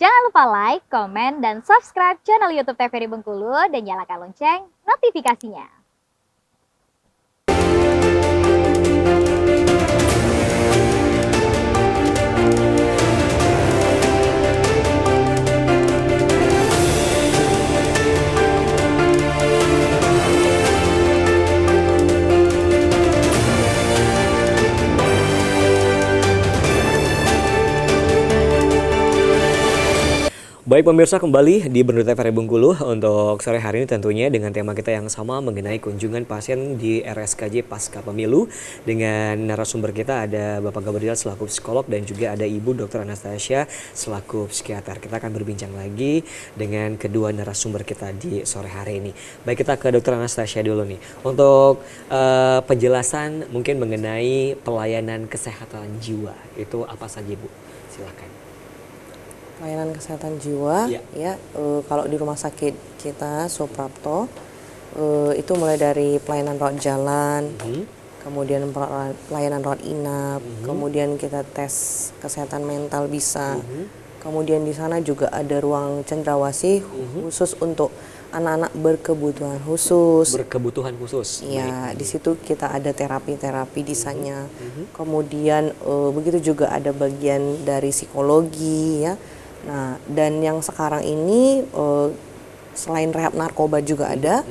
Jangan lupa like, komen, dan subscribe channel YouTube TVRI Bengkulu dan nyalakan lonceng notifikasinya. Baik pemirsa, kembali di Bendul TVRI Bengkulu untuk sore hari ini tentunya dengan tema kita yang sama mengenai kunjungan pasien di RSKJ pasca pemilu. Dengan narasumber kita ada Bapak Gabriel selaku psikolog dan juga ada Ibu Dr. Anastasia selaku psikiater. Kita akan berbincang lagi dengan kedua narasumber kita di sore hari ini. Baik, kita ke Dr. Anastasia dulu nih. Untuk penjelasan mungkin mengenai pelayanan kesehatan jiwa itu apa saja Bu? Silakan. Pelayanan kesehatan jiwa kalau di rumah sakit kita Suprapto itu mulai dari pelayanan rawat jalan, kemudian pelayanan rawat inap, kemudian kita tes kesehatan mental bisa, kemudian di sana juga ada ruang cendrawasih khusus untuk anak-anak berkebutuhan khusus. Berkebutuhan khusus. Iya, di situ kita ada terapi-terapi di sana. Kemudian begitu juga ada bagian dari psikologi ya. Nah, dan yang sekarang ini selain rehab narkoba juga ada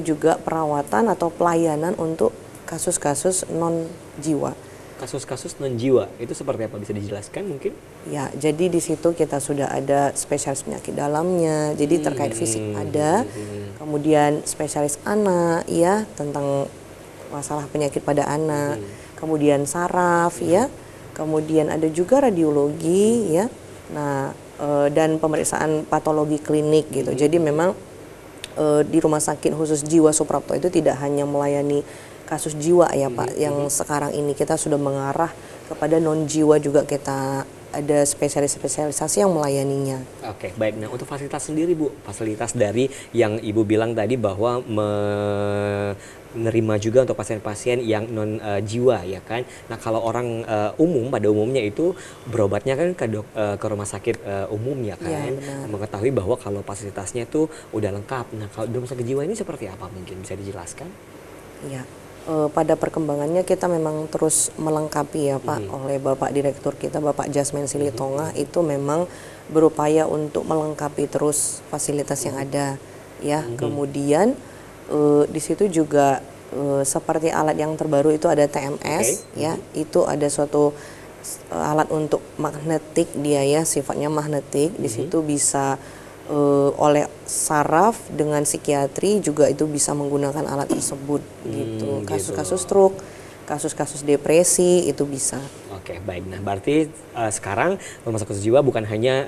juga perawatan atau pelayanan untuk kasus-kasus non jiwa. Kasus-kasus non jiwa itu seperti apa, bisa dijelaskan mungkin? Ya, jadi di situ kita sudah ada spesialis penyakit dalamnya, jadi terkait fisik ada, kemudian spesialis anak ya tentang masalah penyakit pada anak, kemudian saraf ya, kemudian ada juga radiologi ya. Nah, dan pemeriksaan patologi klinik gitu. Jadi memang di rumah sakit khusus jiwa Suprapto itu tidak hanya melayani kasus jiwa ya Pak. Yang sekarang ini kita sudah mengarah kepada non jiwa juga, kita ada spesialisasi yang melayaninya. Oke, baik. Nah, untuk fasilitas sendiri Bu, fasilitas dari yang Ibu bilang tadi bahwa menerima juga untuk pasien-pasien yang non jiwa ya kan. Nah, kalau orang umum pada umumnya itu berobatnya kan ke rumah sakit umum ya kan. Ya, mengetahui bahwa kalau fasilitasnya itu udah lengkap. Nah, kalau di rumah sakit jiwa ini seperti apa, mungkin bisa dijelaskan? Iya. Pada perkembangannya kita memang terus melengkapi ya Pak, oleh Bapak Direktur kita Bapak Jasmine Silitonga itu memang berupaya untuk melengkapi terus fasilitas yang ada ya. Kemudian di situ juga seperti alat yang terbaru itu ada TMS ya, itu ada suatu alat untuk magnetik dia ya, sifatnya magnetik. Di situ bisa oleh saraf dengan psikiatri juga itu bisa menggunakan alat tersebut gitu. Kasus-kasus stroke, kasus-kasus depresi itu bisa. Oke, baik. Nah, berarti sekarang rumah sakit jiwa bukan hanya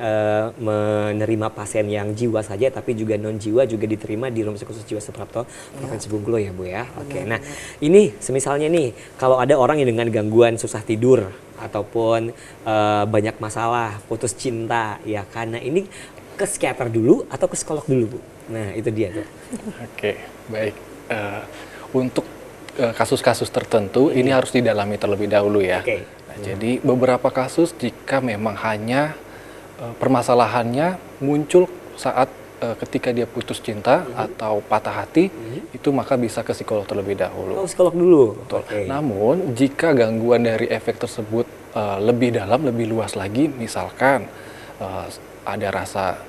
menerima pasien yang jiwa saja, tapi juga non jiwa juga diterima di rumah sakit jiwa Suprapto Provinsi Bengkulu ya Bu ya. Oke. Nah, ini semisalnya nih kalau ada orang yang dengan gangguan susah tidur ataupun banyak masalah, putus cinta ya, karena ini ke psikiater dulu atau ke psikolog dulu Bu? Nah, itu dia tuh. Oke, baik. Untuk kasus-kasus tertentu ini harus didalami terlebih dahulu ya. Nah, jadi beberapa kasus jika memang hanya permasalahannya muncul saat ketika dia putus cinta atau patah hati, itu maka bisa ke psikolog terlebih dahulu. Oh, psikolog dulu. Betul. Namun jika gangguan dari efek tersebut lebih dalam, lebih luas lagi, misalkan ada rasa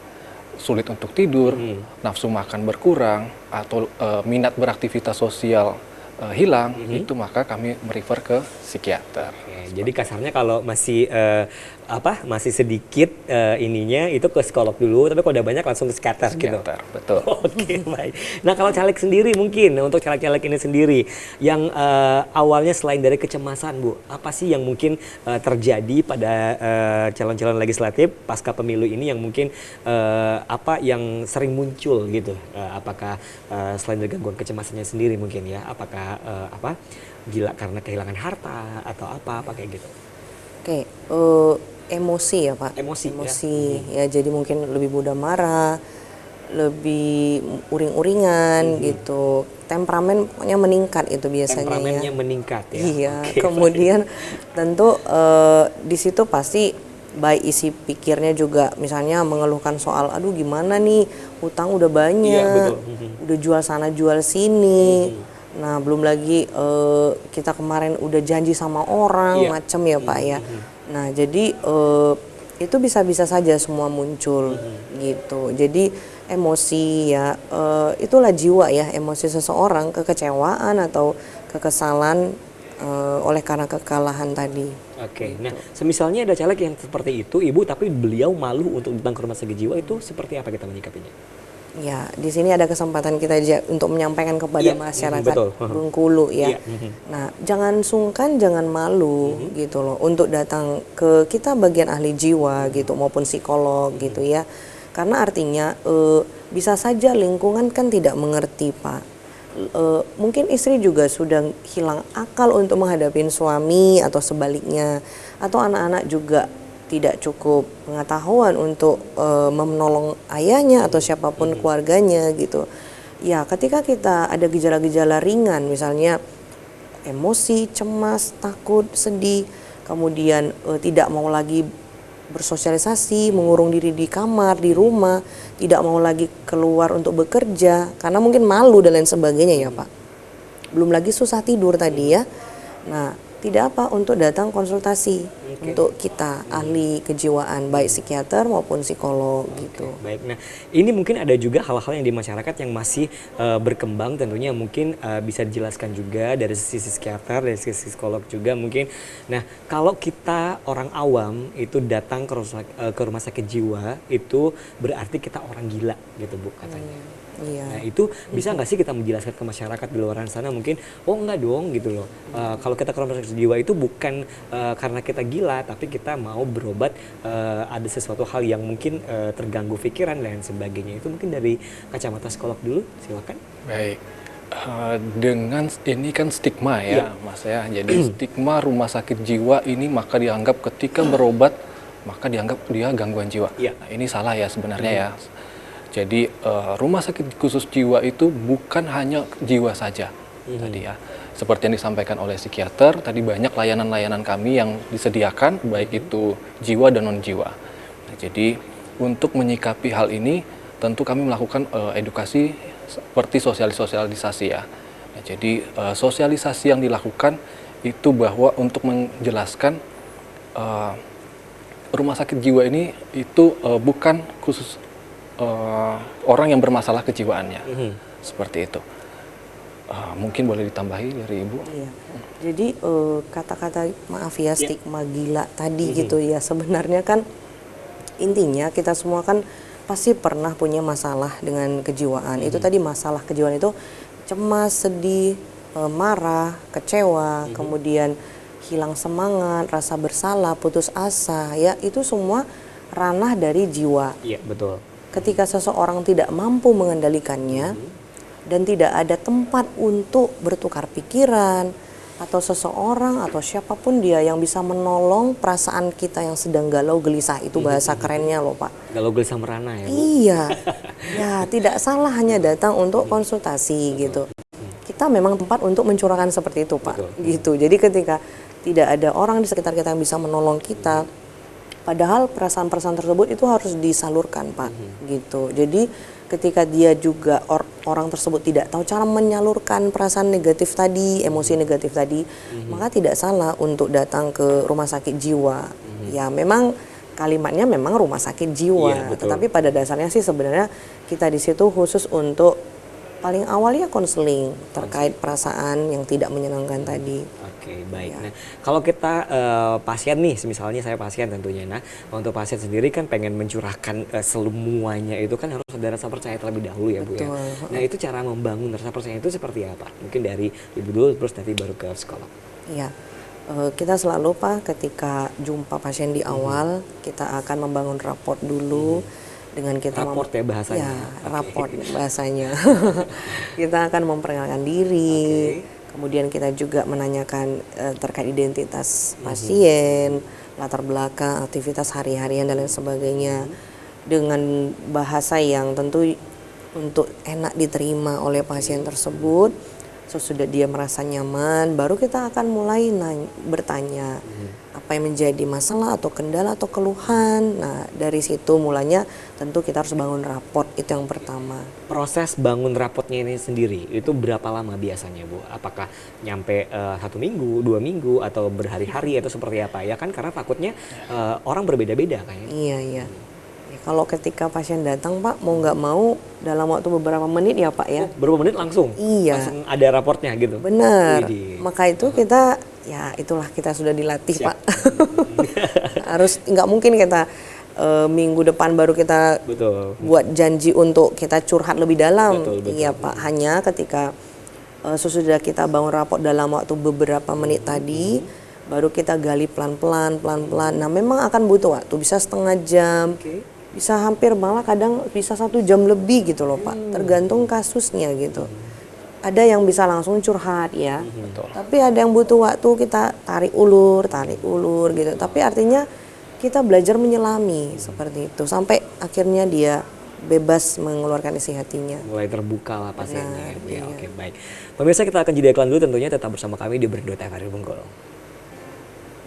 sulit untuk tidur, nafsu makan berkurang, atau minat beraktivitas sosial hilang, itu maka kami merefer ke psikiater. Jadi kasarnya kalau masih masih sedikit ininya itu ke psikolog dulu, tapi kalau udah banyak langsung ke psikiater gitu. Betul. Oke, baik. Nah, kalau caleg sendiri mungkin untuk caleg-caleg ini sendiri yang awalnya selain dari kecemasan Bu, apa sih yang mungkin terjadi pada calon-calon legislatif pasca pemilu ini yang mungkin apa yang sering muncul gitu? Apakah selain dari gangguan kecemasannya sendiri mungkin ya, apakah gila karena kehilangan harta atau apa kayak gitu? Oke, emosi ya Pak. Emosi ya, jadi mungkin lebih mudah marah, lebih uring-uringan gitu. Temperamen pokoknya meningkat itu biasanya. Temperamennya meningkat ya. Iya, kemudian tentu di situ pasti baik isi pikirnya juga misalnya mengeluhkan soal aduh gimana nih utang udah banyak, udah jual sana jual sini. Nah belum lagi kita kemarin udah janji sama orang macem ya Pak ya. Nah jadi itu bisa-bisa saja semua muncul gitu. Jadi emosi ya itulah jiwa ya, emosi seseorang, kekecewaan atau kekesalan oleh karena kekalahan tadi. Oke, nah semisalnya ada caleg yang seperti itu Ibu, tapi beliau malu untuk datang ke rumah sakit jiwa, itu seperti apa kita menyikapinya? Ya, di sini ada kesempatan kita untuk menyampaikan kepada masyarakat Bengkulu ya. Nah, jangan sungkan, jangan malu gitu loh untuk datang ke kita bagian ahli jiwa gitu maupun psikolog gitu ya. Karena artinya bisa saja lingkungan kan tidak mengerti Pak. Mungkin istri juga sudah hilang akal untuk menghadapi suami atau sebaliknya, atau anak-anak juga tidak cukup pengetahuan untuk menolong ayahnya atau siapapun keluarganya gitu. Ya, ketika kita ada gejala-gejala ringan, misalnya emosi, cemas, takut, sedih, kemudian tidak mau lagi bersosialisasi, mengurung diri di kamar, di rumah, tidak mau lagi keluar untuk bekerja karena mungkin malu dan lain sebagainya ya Pak. Belum lagi susah tidur tadi ya. Nah, tidak apa untuk datang konsultasi untuk kita ahli kejiwaan baik psikiater maupun psikolog gitu. Baik, nah ini mungkin ada juga hal-hal yang di masyarakat yang masih berkembang tentunya mungkin bisa dijelaskan juga dari sisi psikiater, dari sisi psikolog juga mungkin. Nah kalau kita orang awam itu datang ke rumah sakit jiwa itu berarti kita orang gila gitu Bu katanya. Iya. Nah itu bisa nggak sih kita menjelaskan ke masyarakat di luar sana mungkin oh enggak dong gitu loh. Kalau kita ke rumah sakit jiwa itu bukan karena kita gila tapi kita mau berobat ada sesuatu hal yang mungkin terganggu pikiran dan sebagainya. Itu mungkin dari kacamata psikolog dulu silakan. Baik. Dengan ini kan stigma ya Mas ya. Jadi stigma rumah sakit jiwa ini maka dianggap ketika berobat maka dianggap dia gangguan jiwa. Nah, ini salah ya sebenarnya ya. Jadi rumah sakit khusus jiwa itu bukan hanya jiwa saja tadi ya. Seperti yang disampaikan oleh psikiater, tadi banyak layanan-layanan kami yang disediakan baik itu jiwa dan non jiwa. Nah, jadi untuk menyikapi hal ini tentu kami melakukan edukasi seperti sosialisasi ya. Nah, jadi sosialisasi yang dilakukan itu bahwa untuk menjelaskan rumah sakit jiwa ini itu bukan khusus orang yang bermasalah kejiwaannya, seperti itu. Mungkin boleh ditambahi dari Ibu. Iya. Jadi kata-kata maaf ya stigma gila tadi gitu ya sebenarnya kan intinya kita semua kan pasti pernah punya masalah dengan kejiwaan. Itu tadi masalah kejiwaan itu cemas, sedih, marah, kecewa, kemudian hilang semangat, rasa bersalah, putus asa ya itu semua ranah dari jiwa. Iya betul. Ketika seseorang tidak mampu mengendalikannya dan tidak ada tempat untuk bertukar pikiran atau seseorang atau siapapun dia yang bisa menolong perasaan kita yang sedang galau gelisah itu bahasa kerennya loh Pak. Galau gelisah merana ya Bu? Iya, ya tidak salah hanya datang untuk konsultasi gitu. Kita memang tempat untuk mencurahkan seperti itu Pak. Gitu. Jadi ketika tidak ada orang di sekitar kita yang bisa menolong kita, padahal perasaan-perasaan tersebut itu harus disalurkan Pak, gitu. Jadi ketika dia juga orang tersebut tidak tahu cara menyalurkan perasaan negatif tadi, emosi negatif tadi, maka tidak salah untuk datang ke rumah sakit jiwa. Ya memang kalimatnya memang rumah sakit jiwa, tetapi pada dasarnya sih sebenarnya kita di situ khusus untuk paling awal ya konseling terkait perasaan yang tidak menyenangkan tadi. Oke, baik. Ya. Nah, kalau kita pasien nih, misalnya saya pasien tentunya. Nah, untuk pasien sendiri kan pengen mencurahkan semuanya itu kan harus ada rasa percaya terlebih dahulu ya Bu ya. Nah, itu cara membangun rasa percaya itu seperti apa? Mungkin dari Ibu dulu terus nanti baru ke psikolog. Iya. Kita selalu Pak ketika jumpa pasien di awal, kita akan membangun raport dulu. Dengan kita raport ya bahasanya. Ya, raport bahasanya. Kita akan memperkenalkan diri. Kemudian kita juga menanyakan terkait identitas pasien, latar belakang, aktivitas hari-harian dan lain sebagainya. Dengan bahasa yang tentu untuk enak diterima oleh pasien tersebut. Sesudah dia merasa nyaman, baru kita akan mulai bertanya apa yang menjadi masalah atau kendala atau keluhan. Nah, dari situ mulanya tentu kita harus bangun raport, itu yang pertama. Proses bangun rapotnya ini sendiri itu berapa lama biasanya, Bu? Apakah nyampe 1 minggu, 2 minggu, atau berhari-hari atau seperti apa? Ya kan karena takutnya orang berbeda-beda kan ya. Iya, iya. Ya, kalau ketika pasien datang, Pak, mau nggak mau dalam waktu beberapa menit ya, Pak ya. Berapa menit langsung? Iya. Langsung ada raportnya gitu? Benar. Widih. Maka itu kita, ya itulah kita sudah dilatih, Siap. Pak. Harus, nggak mungkin kita minggu depan baru kita Betul. buat janji untuk kita curhat lebih dalam. Betul, betul. Iya, Pak. Hanya ketika sesudah kita bangun raport dalam waktu beberapa menit tadi, baru kita gali pelan-pelan, pelan-pelan. Nah, memang akan butuh waktu, bisa setengah jam, bisa hampir malah kadang bisa 1 jam lebih gitu loh, Pak. Tergantung kasusnya gitu. Ada yang bisa langsung curhat ya, Betul. tapi ada yang butuh waktu, kita tarik ulur gitu. Tapi artinya kita belajar menyelami seperti itu sampai akhirnya dia bebas mengeluarkan isi hatinya. Mulai terbuka lah pasiennya. Benar, Ya, iya. oke, baik. Pemirsa, kita akan jeda iklan dulu, tentunya tetap bersama kami di Berndu TVRI Bengkulu.